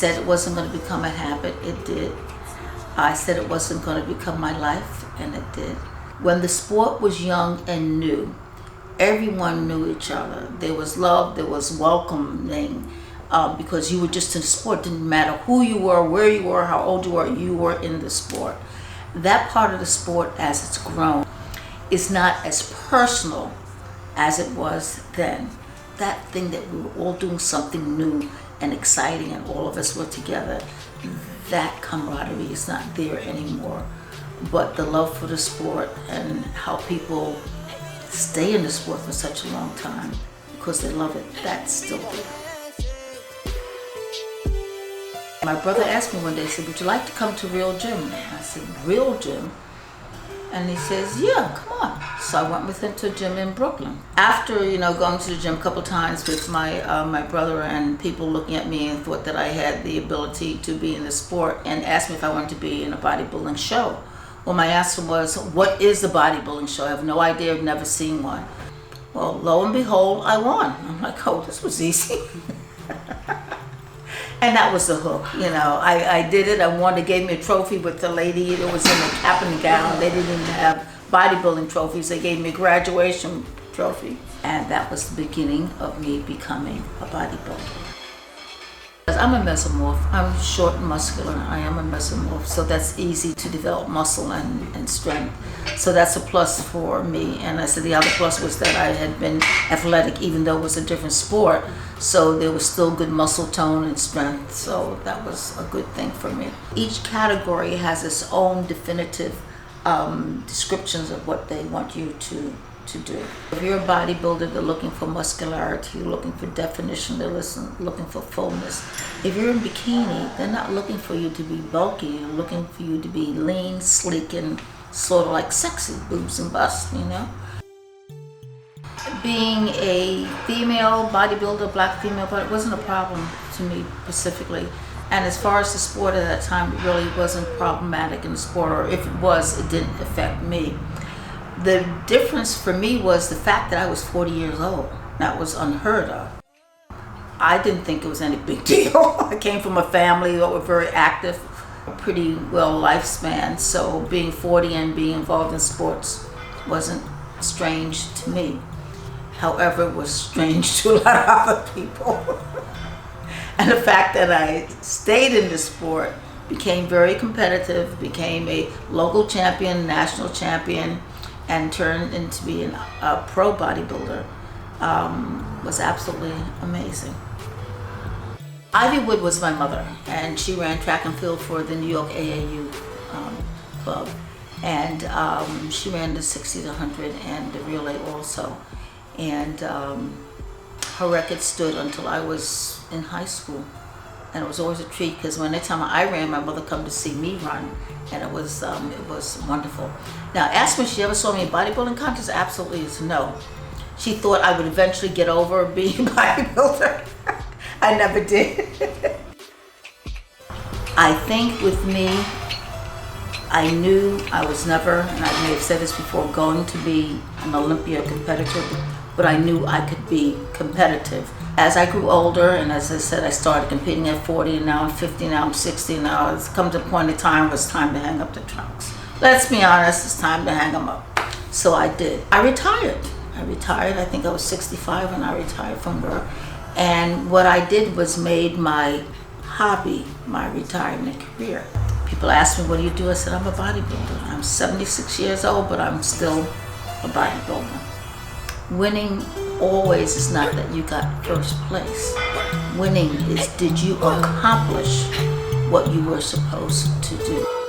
said it wasn't going to become a habit, it did. I said it wasn't going to become my life, and it did. When the sport was young and new, everyone knew each other. There was love, there was welcoming, because you were just in the sport. It didn't matter who you were, where you were, how old you were in the sport. That part of the sport, as it's grown, is not as personal as it was then. That thing that we were all doing something new and exciting and all of us were together, that camaraderie is not there anymore. But the love for the sport and how people stay in the sport for such a long time because they love it, that's still there. My brother asked me one day, he said, would you like to come to Real Gym? And I said, Real Gym? And he says, yeah, come on. So I went with him to a gym in Brooklyn. After, going to the gym a couple times with my brother and people looking at me and thought that I had the ability to be in the sport and asked me if I wanted to be in a bodybuilding show. Well, my answer was, what is a bodybuilding show? I have no idea, I've never seen one. Well, lo and behold, I won. I'm like, oh, this was easy. And that was the hook, I did it. I won. They gave me a trophy with the lady that was in a cap and gown. They didn't even have bodybuilding trophies. They gave me a graduation trophy. And that was the beginning of me becoming a bodybuilder. I'm a mesomorph. I'm short and muscular. I am a mesomorph, so that's easy to develop muscle and strength. So that's a plus for me. And I said the other plus was that I had been athletic, even though it was a different sport. So there was still good muscle tone and strength. So that was a good thing for me. Each category has its own definitive descriptions of what they want you to do. If you're a bodybuilder, they're looking for muscularity, you're looking for definition, they're looking for fullness. If you're in bikini, they're not looking for you to be bulky, they're looking for you to be lean, sleek, and sort of like sexy, boobs and busts, Being a female bodybuilder, black female, but it wasn't a problem to me specifically. And as far as the sport at that time, it really wasn't problematic in the sport, or if it was, it didn't affect me. The difference for me was the fact that I was 40 years old. That was unheard of. I didn't think it was any big deal. I came from a family that were very active, pretty well lifespan, so being 40 and being involved in sports wasn't strange to me. However, it was strange to a lot of other people. And the fact that I stayed in the sport, became very competitive, became a local champion, national champion, and turned into being a pro bodybuilder was absolutely amazing. Ivy Wood was my mother, and she ran track and field for the New York AAU club. And she ran the 60, the 100, and the relay also. And her record stood until I was in high school. And it was always a treat because when anytime I ran, my mother come to see me run, and it was wonderful. Now, ask me if she ever saw me in bodybuilding contest. Absolutely is no. She thought I would eventually get over being a bodybuilder. I never did. I think with me, I knew I was never, and I may have said this before, going to be an Olympia competitor, but I knew I could be competitive. As I grew older, and as I said, I started competing at 40, and now I'm 50, now I'm 60, now it's come to a point in time where it's time to hang up the trunks. Let's be honest, it's time to hang them up. So I did. I retired, I think I was 65 when I retired from work. And what I did was made my hobby my retirement career. People ask me, what do you do? I said, I'm a bodybuilder. I'm 76 years old, but I'm still a bodybuilder. Winning always is not that you got first place. Winning is, did you accomplish what you were supposed to do?